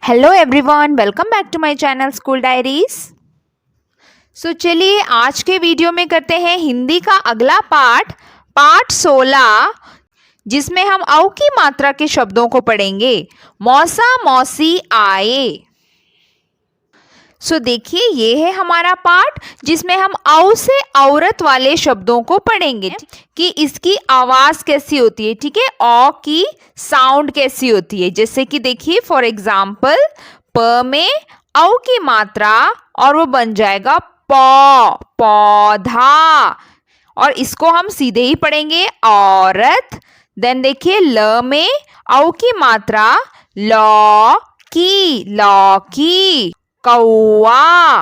Hello everyone, welcome back to my channel school diaries. चलिए आज के वीडियो में करते हैं हिंदी का अगला पाठ 16, जिसमें हम औ की मात्रा के शब्दों को पढ़ेंगे। मौसा मौसी आए। देखिए ये है हमारा पाठ, जिसमें हम औ से औरत वाले शब्दों को पढ़ेंगे कि इसकी आवाज कैसी होती है। ठीक है, औ की साउंड कैसी होती है। जैसे कि देखिए फॉर एग्जाम्पल प में औ की मात्रा और वो बन जाएगा पौ, पौधा। और इसको हम सीधे ही पढ़ेंगे औरत। देन देखिए ल में औ की मात्रा लौकी, लौकी। कौआ,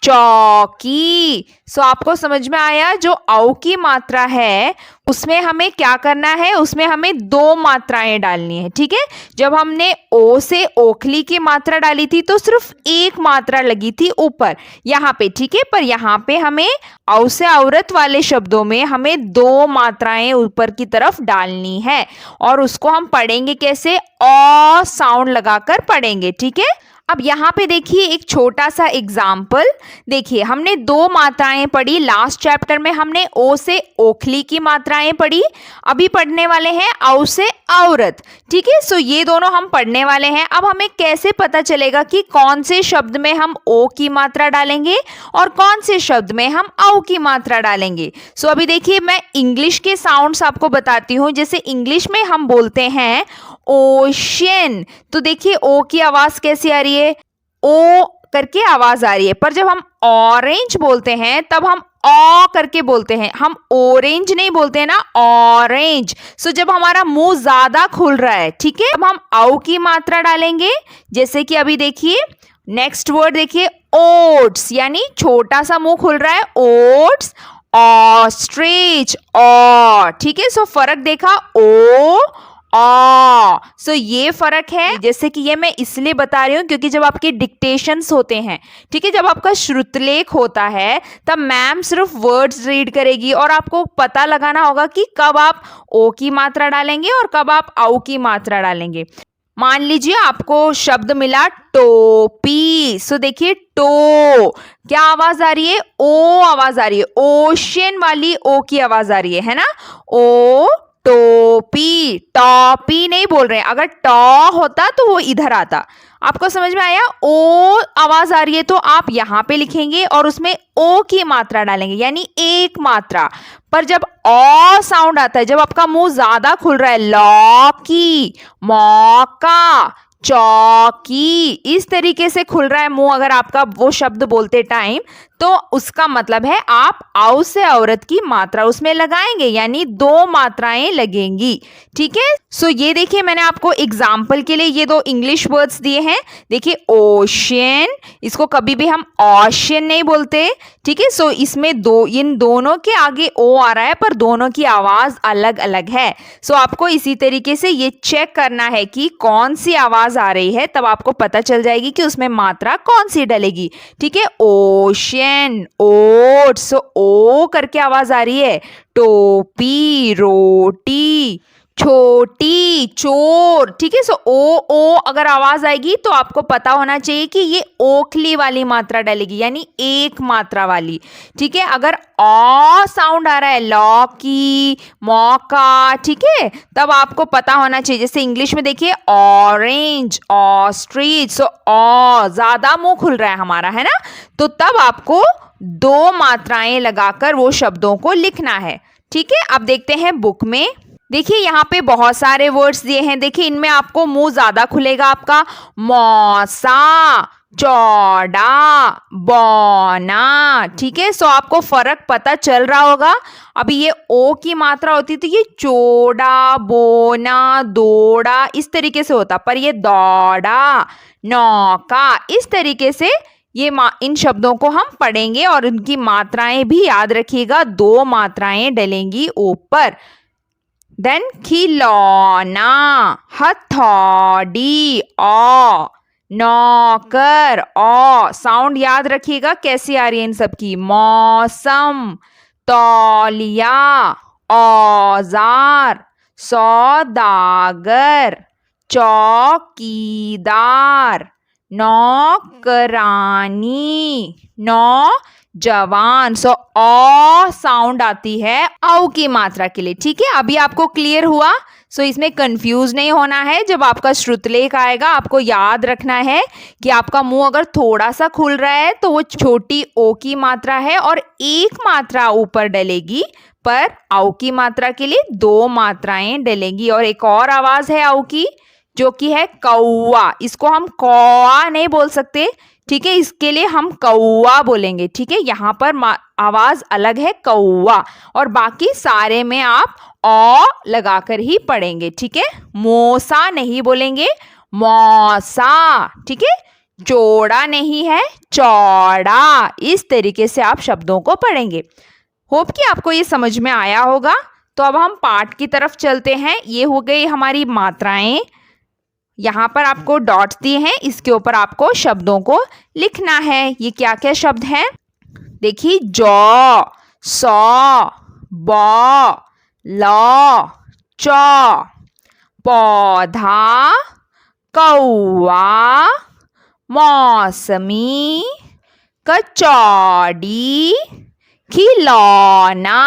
चौकी। आपको समझ में आया, जो औ की मात्रा है उसमें हमें क्या करना है, उसमें हमें दो मात्राएं डालनी है। ठीक है, जब हमने ओ से ओखली की मात्रा डाली थी तो सिर्फ एक मात्रा लगी थी ऊपर यहाँ पे। ठीक है, पर यहाँ पे हमें औ से औरत वाले शब्दों में हमें दो मात्राएं ऊपर की तरफ डालनी है। और उसको हम पढ़ेंगे कैसे, औ साउंड लगाकर पढ़ेंगे। ठीक है, अब यहाँ पे देखिए एक छोटा सा एग्जाम्पल। देखिए हमने दो मात्राएं पढ़ी, लास्ट चैप्टर में हमने ओ से ओखली की मात्राएं पढ़ी। अभी पढ़ने वाले हैं औ से औरत। ठीक है, ये दोनों हम पढ़ने वाले हैं। अब हमें कैसे पता चलेगा कि कौन से शब्द में हम ओ की मात्रा डालेंगे और कौन से शब्द में हम औ की मात्रा डालेंगे। अभी देखिए मैं इंग्लिश के साउंड्स आपको बताती हूँ। जैसे इंग्लिश में हम बोलते हैं ओशियन, तो देखिए ओ की आवाज कैसी आ रही है, ओ करके आवाज आ रही है। पर जब हम ऑरेंज बोलते हैं तब हम ओ करके बोलते हैं, हम ऑरेंज नहीं बोलते हैं ना, ऑरेंज। जब हमारा मुंह ज्यादा खुल रहा है, ठीक है, अब हम औ की मात्रा डालेंगे। जैसे कि अभी देखिए नेक्स्ट वर्ड देखिए ओट्स, यानी छोटा सा मुंह खुल रहा है, ओट्स। ऑस्ट्रिच, ऑ। ठीक है, फर्क देखा, ओ ये फर्क है। जैसे कि ये मैं इसलिए बता रही हूँ क्योंकि जब आपके डिक्टेशंस होते हैं, ठीक है, जब आपका श्रुतलेख होता है तब मैम सिर्फ वर्ड्स रीड करेगी और आपको पता लगाना होगा कि कब आप ओ की मात्रा डालेंगे और कब आप औ की मात्रा डालेंगे। मान लीजिए आपको शब्द मिला टोपी। देखिए टो क्या आवाज आ रही है, ओ आवाज आ रही है, ओशियन वाली ओ की आवाज आ रही है ना, ओ टोपी। टॉपी नहीं बोल रहे हैं, अगर टॉ होता तो वो इधर आता। आपको समझ में आया, ओ आवाज आ रही है तो आप यहाँ पे लिखेंगे और उसमें ओ की मात्रा डालेंगे, यानी एक मात्रा। पर जब ओ साउंड आता है, जब आपका मुंह ज्यादा खुल रहा है, लौकी, मौका, चौकी, इस तरीके से खुल रहा है मुंह अगर आपका वो शब्द बोलते टाइम, तो उसका मतलब है आप औ से औरत की मात्रा उसमें लगाएंगे, यानी दो मात्राएं लगेंगी। ठीक है, ये देखिए मैंने आपको एग्जाम्पल के लिए ये दो इंग्लिश वर्ड्स दिए हैं। देखिए ओशियन, इसको कभी भी हम ओशियन नहीं बोलते। ठीक है, इसमें इन दोनों के आगे ओ आ रहा है पर दोनों की आवाज अलग अलग है। आपको इसी तरीके से ये चेक करना है कि कौन सी आवाज आ रही है, तब आपको पता चल जाएगी कि उसमें मात्रा कौन सी डलेगी। ठीक है, ओशियन, ओट्स, ओ करके आवाज आ रही है, टोपी, रोटी, छोटी, चोर। ठीक है, ओ अगर आवाज आएगी तो आपको पता होना चाहिए कि ये ओखली वाली मात्रा डलेगी, यानी एक मात्रा वाली। ठीक है, अगर ओ साउंड आ रहा है, लौकी, मौका, ठीक है, तब आपको पता होना चाहिए। जैसे इंग्लिश में देखिए ऑरेंज, ऑस्ट्रिच, ओ ज्यादा मुंह खुल रहा है हमारा, है ना, तो तब आपको दो मात्राएं लगाकर वो शब्दों को लिखना है। ठीक है, अब देखते हैं बुक में। देखिए यहाँ पे बहुत सारे वर्ड्स दिए हैं। देखिए इनमें आपको मुंह ज्यादा खुलेगा आपका, मौसा, चौड़ा, बौना। ठीक है, आपको फर्क पता चल रहा होगा। अभी ये ओ की मात्रा होती तो ये चौड़ा, बोना, दौड़ा इस तरीके से होता, पर ये दौड़ा, नौका, इस तरीके से ये इन शब्दों को हम पढ़ेंगे और इनकी मात्राएं भी याद रखिएगा, दो मात्राएं डलेंगी ऊपर। देन खिलौना, हथौड़ी, ओ, नौकर, ओ साउंड याद रखिएगा कैसी आ रही है इन सब की। मौसम, तौलिया, औजार, सौदागर, चौकीदार, नौकरानी, नौजवान। सो अ साउंड आती है औ की मात्रा के लिए। ठीक है, अभी आपको क्लियर हुआ? सो इसमें कंफ्यूज नहीं होना है। जब आपका श्रुतलेख आएगा आपको याद रखना है कि आपका मुंह अगर थोड़ा सा खुल रहा है तो वो छोटी ओ की मात्रा है और एक मात्रा ऊपर डलेगी, पर औ की मात्रा के लिए दो मात्राएं डलेंगी। और एक और आवाज है औ की, जो कि है कौआ। इसको हम कौआ नहीं बोल सकते, ठीक है, इसके लिए हम कौआ बोलेंगे। ठीक है, यहाँ पर आवाज अलग है कौआ, और बाकी सारे में आप औ लगाकर ही पढ़ेंगे। ठीक है, मोसा नहीं बोलेंगे, मौसा। ठीक है, चौड़ा नहीं है, चौड़ा। इस तरीके से आप शब्दों को पढ़ेंगे। होप कि आपको ये समझ में आया होगा। तो अब हम पाठ की तरफ चलते हैं। ये हो गई हमारी मात्राएं। यहाँ पर आपको डॉट्स दिए हैं, इसके ऊपर आपको शब्दों को लिखना है। ये क्या क्या शब्द हैं देखिए, जौ, सौ, बौ, लौ, चौ, पौधा, कौआ, मौसमी, कचौड़ी, खिलौना।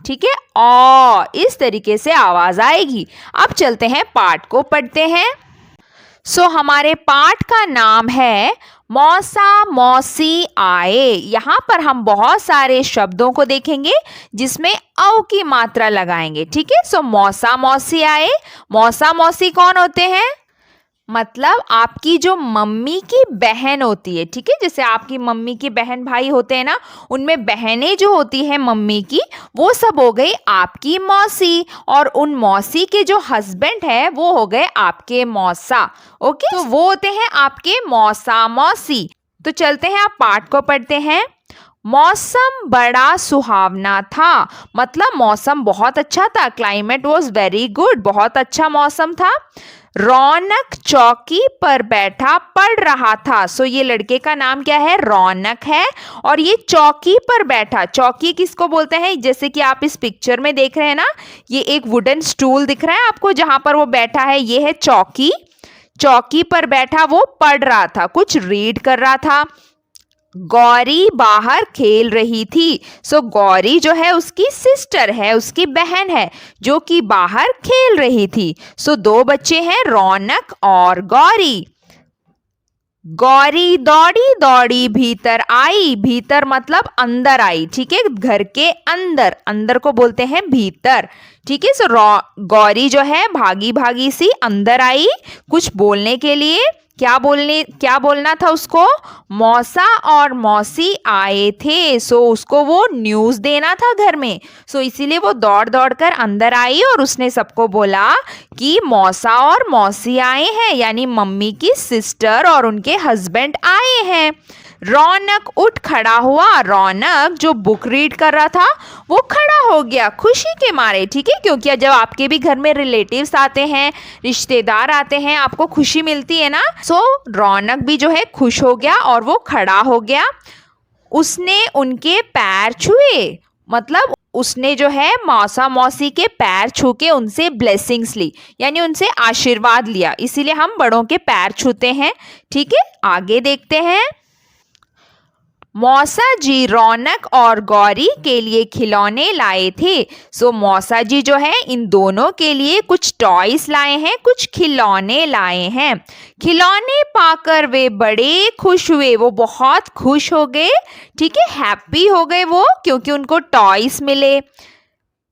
ठीक है, और इस तरीके से आवाज आएगी। अब चलते हैं पाठ को पढ़ते हैं। सो हमारे पाठ का नाम है मौसा मौसी आए। यहाँ पर हम बहुत सारे शब्दों को देखेंगे जिसमें औ की मात्रा लगाएंगे। ठीक है, सो मौसा मौसी आए। मौसा मौसी कौन होते हैं? मतलब आपकी जो मम्मी की बहन होती है। ठीक है, जैसे आपकी मम्मी की बहन भाई होते हैं ना, उनमें बहनें जो होती है मम्मी की, वो सब हो गई आपकी मौसी, और उन मौसी के जो हस्बैंड है वो हो गए आपके मौसा। ओके, तो वो होते हैं आपके मौसा मौसी। तो चलते हैं, आप पाठ को पढ़ते हैं। मौसम बड़ा सुहावना था, मतलब मौसम बहुत अच्छा था। क्लाइमेट वॉज वेरी गुड, बहुत अच्छा मौसम था। रौनक चौकी पर बैठा पढ़ रहा था। सो ये लड़के का नाम क्या है? रौनक है, और ये चौकी पर बैठा। चौकी किसको बोलते हैं? जैसे कि आप इस पिक्चर में देख रहे हैं ना, ये एक वुडन स्टूल दिख रहा है आपको जहां पर वो बैठा है, ये है चौकी। चौकी पर बैठा वो पढ़ रहा था, कुछ रीड कर रहा था। गौरी बाहर खेल रही थी। सो गौरी जो है उसकी सिस्टर है, उसकी बहन है, जो कि बाहर खेल रही थी। सो दो बच्चे हैं, रौनक और गौरी। गौरी दौड़ी दौड़ी भीतर आई। भीतर मतलब अंदर आई। ठीक है, घर के अंदर, अंदर को बोलते हैं भीतर। ठीक है, सो गौरी जो है भागी भागी सी अंदर आई कुछ बोलने के लिए। क्या बोलना था उसको? मौसा और मौसी आए थे। सो उसको वो न्यूज़ देना था घर में। सो इसीलिए वो दौड़ दौड़ कर अंदर आई और उसने सबको बोला कि मौसा और मौसी आए हैं, यानी मम्मी की सिस्टर और उनके हस्बैंड आए हैं। रौनक उठ खड़ा हुआ। रौनक जो बुक रीड कर रहा था वो खड़ा हो गया खुशी के मारे। ठीक है, क्योंकि जब आपके भी घर में रिलेटिव्स आते हैं, रिश्तेदार आते हैं, आपको खुशी मिलती है ना। सो रौनक भी जो है खुश हो गया और वो खड़ा हो गया। उसने उनके पैर छुए, मतलब उसने जो है मौसा मौसी के पैर छू के उनसे ब्लेसिंग्स ली, यानी उनसे आशीर्वाद लिया। इसीलिए हम बड़ों के पैर छूते हैं। ठीक है, आगे देखते हैं। मौसा जी रौनक और गौरी के लिए खिलौने लाए थे। सो मौसा जी जो है इन दोनों के लिए कुछ टॉयज लाए हैं, कुछ खिलौने लाए हैं। खिलौने पाकर वे बड़े खुश हुए, वो बहुत खुश हो गए। ठीक है, हैप्पी हो गए वो, क्योंकि उनको टॉयज मिले।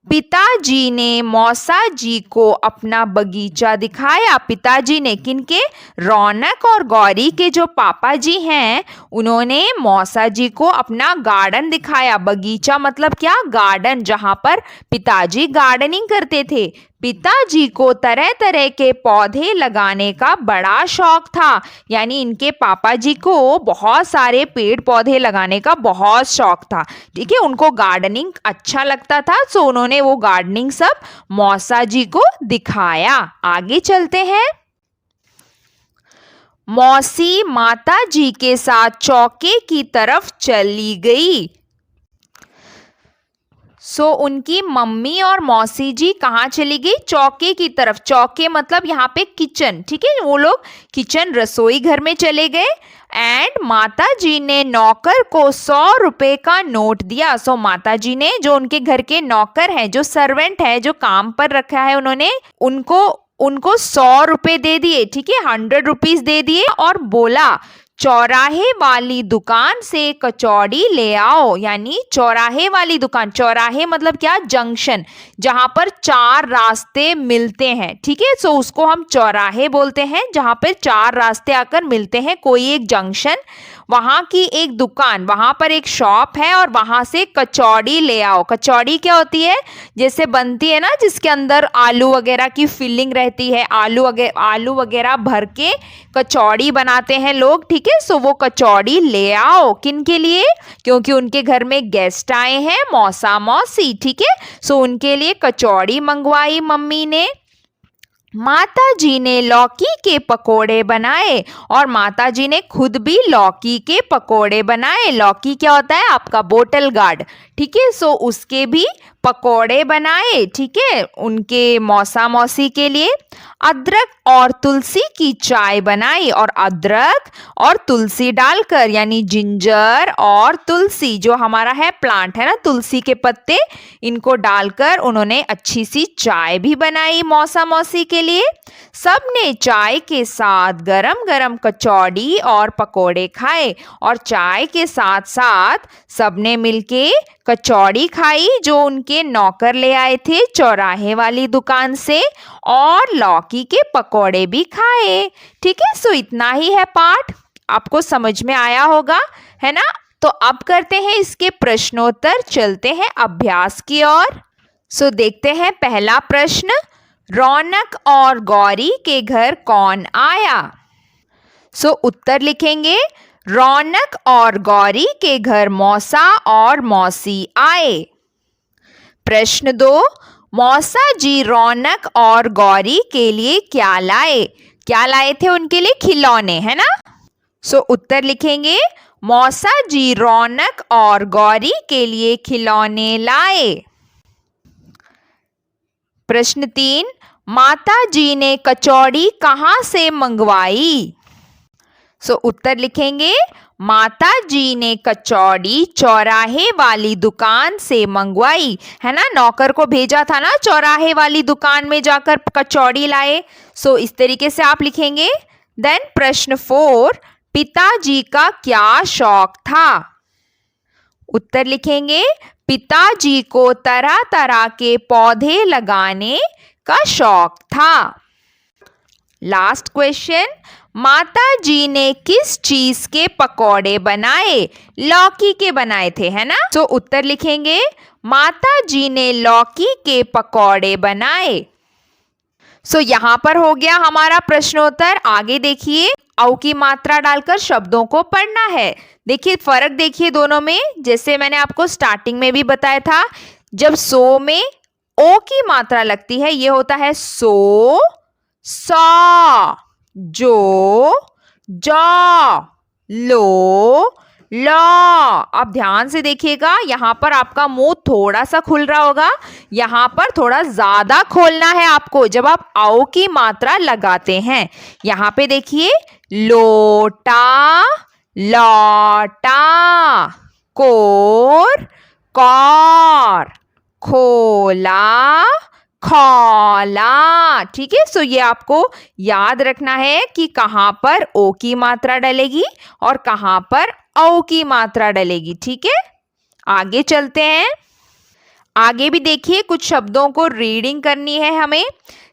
पिताजी ने मौसा जी को अपना बगीचा दिखाया। पिताजी ने किनके? रौनक और गौरी के जो पापा जी हैं, उन्होंने मौसा जी को अपना गार्डन दिखाया। बगीचा मतलब क्या? गार्डन, जहाँ पर पिताजी गार्डनिंग करते थे। पिताजी को तरह तरह के पौधे लगाने का बड़ा शौक था, यानी इनके पापा जी को बहुत सारे पेड़ पौधे लगाने का बहुत शौक था। ठीक है, उनको गार्डनिंग अच्छा लगता था, सो उन्होंने वो गार्डनिंग सब मौसा जी को दिखाया। आगे चलते हैं। मौसी माता जी के साथ चौके की तरफ चली गई। उनकी मम्मी और मौसी जी कहाँ चली गई? चौके की तरफ। चौके मतलब यहाँ पे किचन, ठीक है, वो लोग किचन रसोई घर में चले गए। एंड माता जी ने नौकर को 100 रुपए का नोट दिया। माता जी ने जो उनके घर के नौकर हैं, जो सर्वेंट है, जो काम पर रखा है, उन्होंने उनको 100 रुपए दे दिए, ठीक है, 100 रुपीज दे दिए और बोला चौराहे वाली दुकान से कचौड़ी ले आओ। यानी चौराहे वाली दुकान, चौराहे मतलब क्या? जंक्शन, जहां पर 4 रास्ते मिलते हैं, ठीक है। उसको हम चौराहे बोलते हैं, जहां पर 4 रास्ते आकर मिलते हैं, कोई एक जंक्शन, वहां की एक दुकान, वहां पर एक शॉप है और वहां से कचौड़ी ले आओ। कचौड़ी क्या होती है? जैसे बनती है ना, जिसके अंदर आलू वगैरह की फिलिंग रहती है, आलू वगैरह भर के कचौड़ी बनाते हैं लोग, ठीक है। वो कचौड़ी ले आओ। किन के लिए? क्योंकि उनके घर में गेस्ट आए हैं, मौसा मौसी, ठीक है। उनके लिए कचौड़ी मंगवाई मम्मी ने। माता जी ने लौकी के पकोड़े बनाए और माता जी ने खुद भी लौकी के पकोड़े बनाए। लौकी क्या होता है? आपका बोतल गार्ड, ठीक है। उसके भी पकोड़े बनाए, ठीक है, उनके मौसा मौसी के लिए। अदरक और तुलसी की चाय बनाई और अदरक और तुलसी डालकर, यानी जिंजर और तुलसी जो हमारा है प्लांट है ना, तुलसी के पत्ते, इनको डालकर उन्होंने अच्छी सी चाय भी बनाई मौसा मौसी के लिए। सबने चाय के साथ गरम गरम कचौड़ी और पकोड़े खाए और चाय के साथ साथ सबने मिलके कचौड़ी खाई जो उनके नौकर ले आए थे चौराहे वाली दुकान से, और लौकी के पकोड़े भी खाए, ठीक है। इतना ही है पाठ, आपको समझ में आया होगा, है ना। तो अब करते हैं इसके प्रश्नोत्तर, चलते हैं अभ्यास की ओर। देखते हैं पहला प्रश्न, रौनक और गौरी के घर कौन आया? उत्तर लिखेंगे, रौनक और गौरी के घर मौसा और मौसी आए। प्रश्न 2, मौसा जी रौनक और गौरी के लिए क्या लाए? क्या लाए थे उनके लिए? खिलौने, है ना। उत्तर लिखेंगे, मौसा जी रौनक और गौरी के लिए खिलौने लाए। प्रश्न 3, माता जी ने कचौड़ी कहाँ से मंगवाई? उत्तर लिखेंगे, माता जी ने कचौड़ी चौराहे वाली दुकान से मंगवाई, है ना। नौकर को भेजा था ना चौराहे वाली दुकान में जाकर कचौड़ी लाए। इस तरीके से आप लिखेंगे। देन प्रश्न 4, पिताजी का क्या शौक था? उत्तर लिखेंगे, पिताजी को तरह तरह के पौधे लगाने का शौक था। लास्ट क्वेश्चन, माता जी ने किस चीज के पकौड़े बनाए? लौकी के बनाए थे, है ना। उत्तर लिखेंगे, माता जी ने लौकी के पकौड़े बनाए। यहाँ पर हो गया हमारा प्रश्नोत्तर। आगे देखिए, औ की मात्रा डालकर शब्दों को पढ़ना है। देखिए फर्क देखिए दोनों में। जैसे मैंने आपको स्टार्टिंग में भी बताया था, जब सो में ओ की मात्रा लगती है, ये होता है सो, सौ, जो, जौ, लो, लौ। अब ध्यान से देखिएगा, यहाँ पर आपका मुंह थोड़ा सा खुल रहा होगा, यहाँ पर थोड़ा ज्यादा खोलना है आपको जब आप आओ की मात्रा लगाते हैं। यहाँ पे देखिए, लोटा, लौटा, कोर, कौर, खोला, खौला, ठीक है। ये आपको याद रखना है कि कहाँ पर ओ की मात्रा डलेगी और कहाँ पर औ की मात्रा डलेगी, ठीक है। आगे चलते हैं। आगे भी देखिए, कुछ शब्दों को रीडिंग करनी है हमें।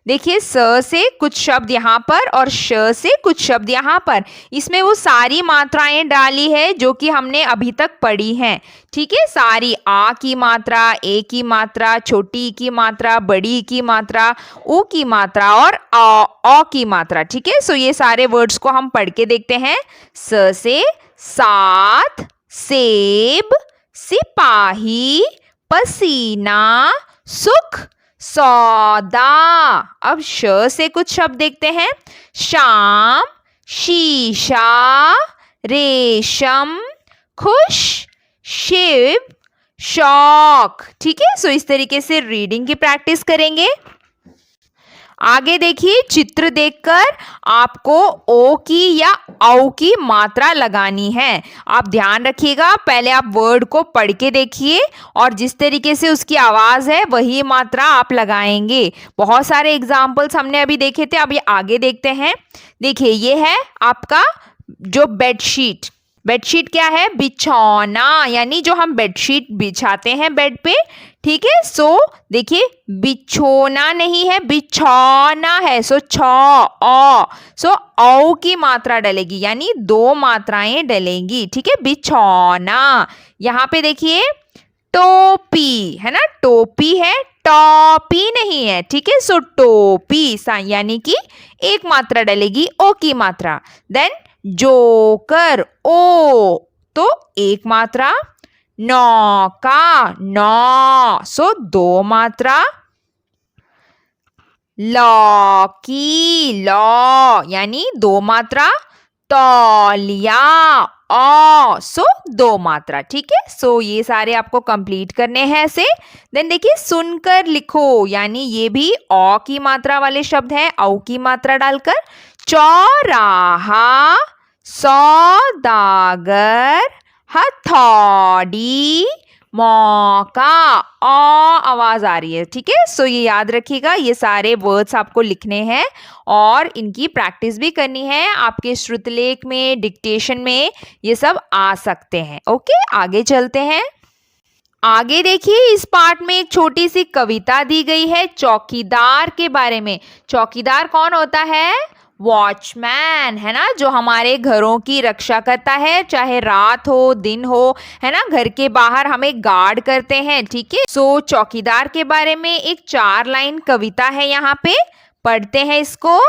देखिए, स से कुछ शब्द यहाँ पर और श से कुछ शब्द यहाँ पर। इसमें वो सारी मात्राएं डाली है जो कि हमने अभी तक पढ़ी हैं, ठीक है। सारी आ की मात्रा, ए की मात्रा, छोटी की मात्रा, बड़ी की मात्रा, ऊ की मात्रा और औ की मात्रा, ठीक है। ये सारे वर्ड्स को हम पढ़ के देखते हैं। स से साथ, सेब, सिपाही, पसीना, सुख, सौदा। अब श से कुछ शब्द देखते हैं। शाम, शीशा, रेशम, खुश, शिव, शॉक। ठीक है, सो इस तरीके से रीडिंग की प्रैक्टिस करेंगे। आगे देखिए, चित्र देखकर आपको ओ की या औ की मात्रा लगानी है। आप ध्यान रखिएगा, पहले आप वर्ड को पढ़ के देखिए और जिस तरीके से उसकी आवाज है वही मात्रा आप लगाएंगे। बहुत सारे एग्जाम्पल्स हमने अभी देखे थे, अब ये आगे देखते हैं। देखिए, ये है आपका जो बेडशीट। बेडशीट क्या है? बिछौना, यानी जो हम बेडशीट बिछाते हैं बेड पे। ठीक है, सो देखिए, बिछोना नहीं है, बिछौना है। सो सो औ की मात्रा डलेगी, यानी 2 मात्राएं डलेंगी। ठीक है, बिछौना। यहाँ पे देखिए, टोपी है ना, टोपी है, टॉपी नहीं है। ठीक है, सो टोपी यानी कि 1 मात्रा डलेगी, ओ की मात्रा। देन जोकर, ओ तो 1 मात्रा। नौका, नौ सो 2 मात्रा। लौकी, लौ यानी 2 मात्रा। तौलिया, ओ सो 2 मात्रा। ठीक है, सो ये सारे आपको कंप्लीट करने हैं ऐसे। देन देखिए, सुनकर लिखो, यानी ये भी ओ की मात्रा वाले शब्द हैं, औ की मात्रा डालकर। चौराहा, सौदागर, हथौड़ी, मौका, आवाज आ रही है। ठीक है, सो ये याद रखिएगा, ये सारे वर्ड्स आपको लिखने हैं और इनकी प्रैक्टिस भी करनी है। आपके श्रुतलेख में, डिक्टेशन में ये सब आ सकते हैं। ओके, आगे चलते हैं। आगे देखिए, इस पार्ट में एक छोटी सी कविता दी गई है चौकीदार के बारे में। चौकीदार कौन होता है? वॉचमैन, है ना, जो हमारे घरों की रक्षा करता है, चाहे रात हो दिन हो, है ना, घर के बाहर हमें गार्ड करते हैं। ठीक है, सो चौकीदार के बारे में एक 4 लाइन कविता है, यहाँ पे पढ़ते हैं इसको।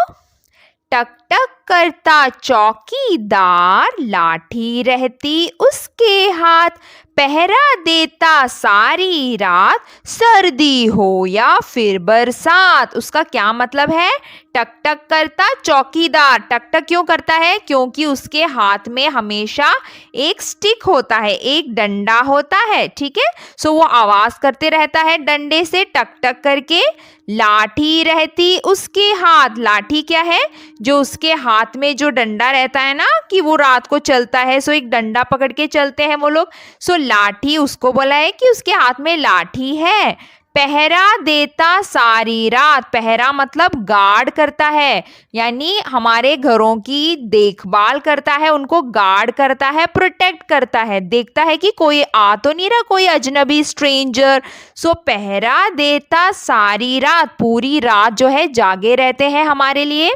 टक टक करता चौकीदार, लाठी रहती उसके हाथ, पहरा देता सारी रात, सर्दी हो या फिर बरसात। उसका क्या मतलब है? टक टक करता चौकीदार, टक टक क्यों करता है? क्योंकि उसके हाथ में हमेशा एक स्टिक होता है, एक डंडा होता है। ठीक है, सो वो आवाज करते रहता है डंडे से, टक टक करके। लाठी रहती उसके हाथ, लाठी क्या है? जो उसके हाथ में जो डंडा रहता है ना, कि वो रात को चलता है, सो एक डंडा पकड़ के चलते हैं वो लोग। सो लाठी उसको बोला है कि उसके हाथ में लाठी है। पहरा देता सारी रात, पहरा मतलब गार्ड करता है, यानी हमारे घरों की देखभाल करता है, उनको गार्ड करता है, प्रोटेक्ट करता है, देखता है कि कोई आ तो नहीं रहा, कोई अजनबी स्ट्रेंजर। सो पहरा देता सारी रात, पूरी रात जो है जागे रहते हैं हमारे लिए।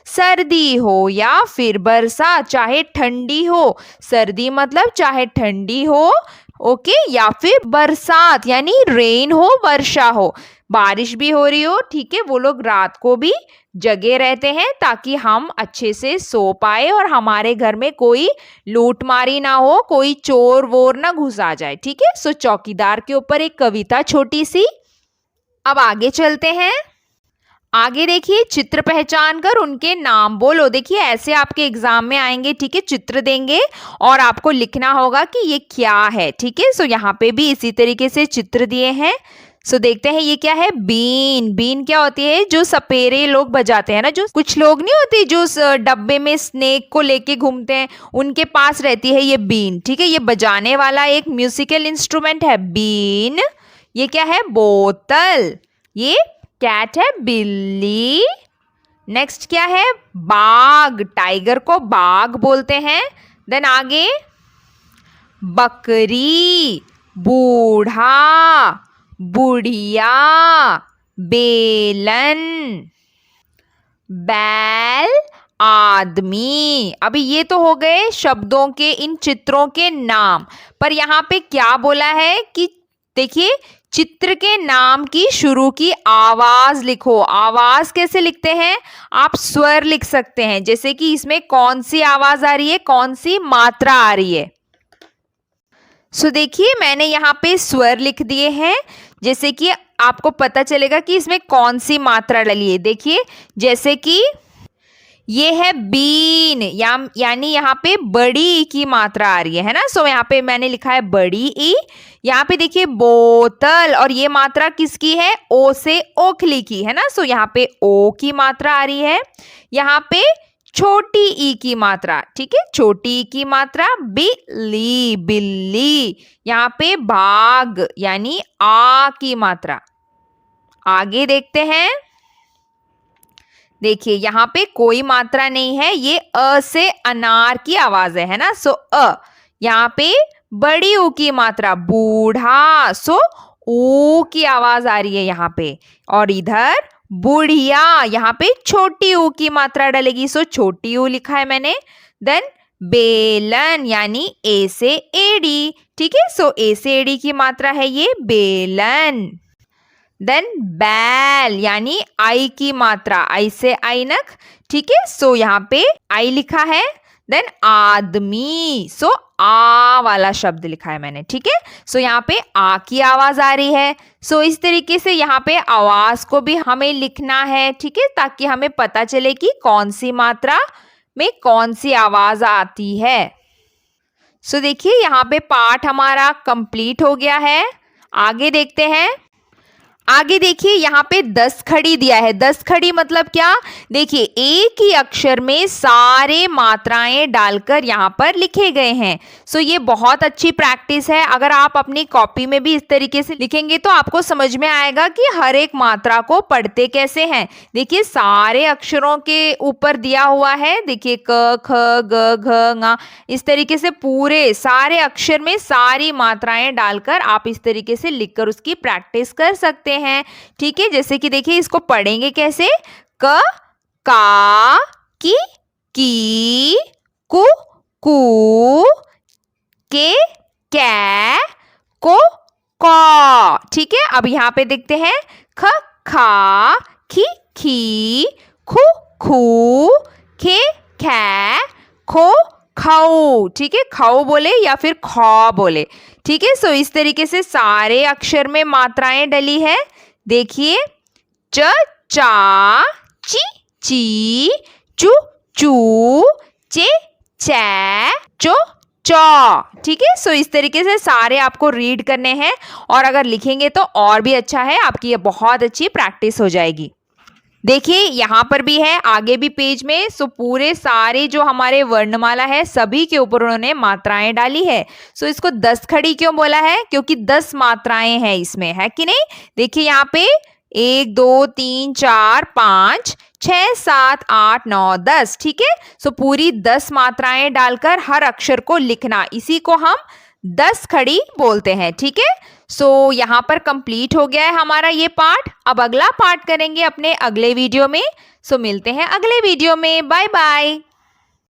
सर्दी हो या फिर बरसात, चाहे ठंडी हो, सर्दी मतलब चाहे ठंडी हो, ओके, या फिर बरसात यानी रेन हो, वर्षा हो, बारिश भी हो रही हो। ठीक है, वो लोग रात को भी जगे रहते हैं ताकि हम अच्छे से सो पाए और हमारे घर में कोई लूटमारी ना हो, कोई चोर वोर ना घुस आ जाए। ठीक है, सो चौकीदार के ऊपर एक कविता छोटी सी। अब आगे चलते हैं। आगे देखिए, चित्र पहचान कर उनके नाम बोलो। देखिए, ऐसे आपके एग्जाम में आएंगे। ठीक है, चित्र देंगे और आपको लिखना होगा कि ये क्या है। ठीक है, सो यहाँ पे भी इसी तरीके से चित्र दिए हैं। सो देखते हैं ये क्या है। बीन, बीन क्या होती है? जो सपेरे लोग बजाते हैं ना, जो कुछ लोग नहीं होते जो डब्बे में स्नेक को लेके घूमते हैं, उनके पास रहती है ये बीन। ठीक है, ये बजाने वाला एक म्यूजिकल इंस्ट्रूमेंट है बीन। ये क्या है? बोतल। ये कैट है, बिल्ली। नेक्स्ट क्या है? बाघ, टाइगर को बाघ बोलते हैं। देन आगे बकरी, बूढ़ा, बुढ़िया, बेलन, बैल, आदमी। अभी ये तो हो गए शब्दों के, इन चित्रों के नाम। पर यहाँ पे क्या बोला है कि देखिए, चित्र के नाम की शुरू की आवाज लिखो। आवाज कैसे लिखते हैं? आप स्वर लिख सकते हैं, जैसे कि इसमें कौन सी आवाज आ रही है, कौन सी मात्रा आ रही है। सो देखिए, मैंने यहाँ पे स्वर लिख दिए हैं, जैसे कि आपको पता चलेगा कि इसमें कौन सी मात्रा डली है। देखिए, जैसे कि ये है बीन, यानी यहाँ पे बड़ी ई की मात्रा आ रही है ना। सो यहाँ पे मैंने लिखा है बड़ी ई। यहाँ पे देखिए बोतल, और ये मात्रा किसकी है? ओ से ओखली की है ना। सो यहाँ पे ओ की मात्रा आ रही है। यहाँ पे छोटी ई की मात्रा, ठीक है, छोटी ई की मात्रा बिल्ली, बिल्ली। यहाँ पे बाग यानी आ की मात्रा। आगे देखते हैं। देखिए यहाँ पे कोई मात्रा नहीं है, ये अ से अनार की आवाज है ना। सो अ। यहाँ पे बड़ी ऊ की मात्रा बूढ़ा, सो ऊ की आवाज आ रही है यहाँ पे। और इधर बुढ़िया, यहाँ पे छोटी ऊ की मात्रा डलेगी, सो छोटी ऊ लिखा है मैंने। देन बेलन यानी ए से एडी, ठीक है। सो ए से एडी की मात्रा है ये बेलन। देन बैल यानी आई की मात्रा, आई से ऐनक, ठीक है। सो यहाँ पे आई लिखा है। देन आदमी, सो आ वाला शब्द लिखा है मैंने, ठीक है। सो यहाँ पे आ की आवाज आ रही है। सो इस तरीके से यहाँ पे आवाज को भी हमें लिखना है, ठीक है, ताकि हमें पता चले कि कौन सी मात्रा में कौन सी आवाज आती है। सो देखिए यहाँ पे पाठ हमारा कंप्लीट हो गया है। आगे देखते हैं। आगे देखिए यहाँ पे 10 खड़ी दिया है। 10 खड़ी मतलब क्या? देखिए एक ही अक्षर में सारे मात्राएं डालकर यहाँ पर लिखे गए हैं। सो ये बहुत अच्छी प्रैक्टिस है। अगर आप अपनी कॉपी में भी इस तरीके से लिखेंगे तो आपको समझ में आएगा कि हर एक मात्रा को पढ़ते कैसे हैं। देखिए सारे अक्षरों के ऊपर दिया हुआ है। देखिए क, ख, ग, घ, ङ, इस तरीके से पूरे सारे अक्षर में सारी मात्राएं डालकर आप इस तरीके से लिखकर उसकी प्रैक्टिस कर सकते हैं, ठीक है। जैसे कि देखिए इसको पढ़ेंगे कैसे? क, का, की, कु, के, कै, को, कौ, ठीक है। अब यहाँ पे देखते हैं। ख, खा, खी, खु, खू, खे, खे, खो, खौ, ठीक है। खौ बोले या फिर खौ बोले, ठीक है। सो इस तरीके से सारे अक्षर में मात्राएं डली है। देखिए च, चा, ची, चू, चू, चे, चै, चो, चौ, ठीक है। सो इस तरीके से सारे आपको रीड करने हैं, और अगर लिखेंगे तो और भी अच्छा है, आपकी ये बहुत अच्छी प्रैक्टिस हो जाएगी। देखिए यहाँ पर भी है, आगे भी पेज में। सो पूरे सारे जो हमारे वर्णमाला है सभी के ऊपर उन्होंने मात्राएं डाली है। सो इसको 10 खड़ी क्यों बोला है? क्योंकि 10 मात्राएं हैं इसमें, है कि नहीं? देखिए यहाँ पे 1 2 3 4 5 6 7 8 9 10, ठीक है। सो पूरी 10 मात्राएं डालकर हर अक्षर को लिखना, इसी को हम 10 खड़ी बोलते हैं, ठीक है। सो यहाँ पर कंप्लीट हो गया है हमारा ये पाठ। अब अगला पाठ करेंगे अपने अगले वीडियो में। सो मिलते हैं अगले वीडियो में। Bye bye.